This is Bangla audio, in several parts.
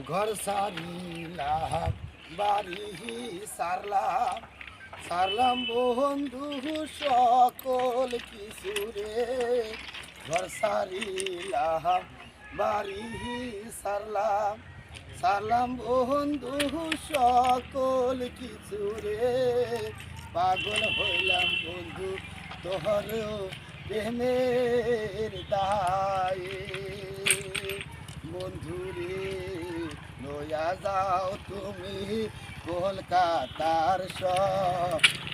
ঘর সারিলাম বাড়ি সারলাম সারলাম বন্ধু সকল কিছু রে। ঘর সারিলাম বাড়ি সারলাম সারলাম বন্ধু সকল কিছু রে। পাগল হইলাম বন্ধু তোহর প্রেমের দায়ে। বন্ধু রে লয়া যাও তুমি কলকাতার শহরে।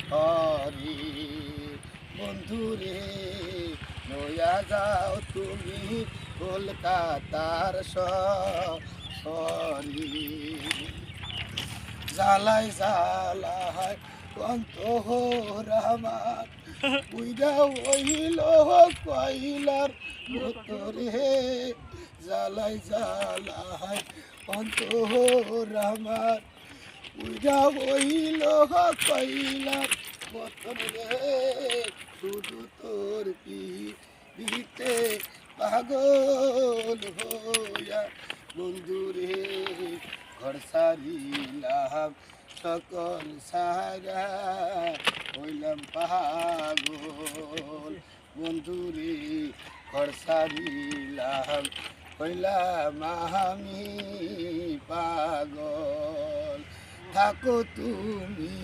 বন্ধু রে লয়া যাও তুমি কলকাতার শহরে। জ্বালায় জ্বালায় অন্তর আমার বুইরা হইল কইলার মতরে। জ্বালায় জ্বালায় অন্তর আমার বুইরা হইল কইলার মতরে। শুধু তোর পিতে পাগল হইয়া বন্ধু রে ঘর সারিলাম সকল সারা হইলাম পাগল। বন্ধু রে ঘর সারিলাম হইলাম আমি পাগল। থাকো তুমি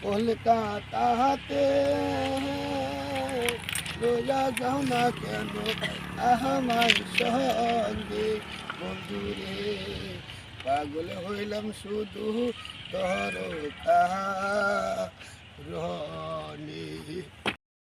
কলকাতাতে লইয়া যাও না কেন আমার সঙ্গে। বন্ধু রে পাগল হইলাম শুধু তোর কারণে।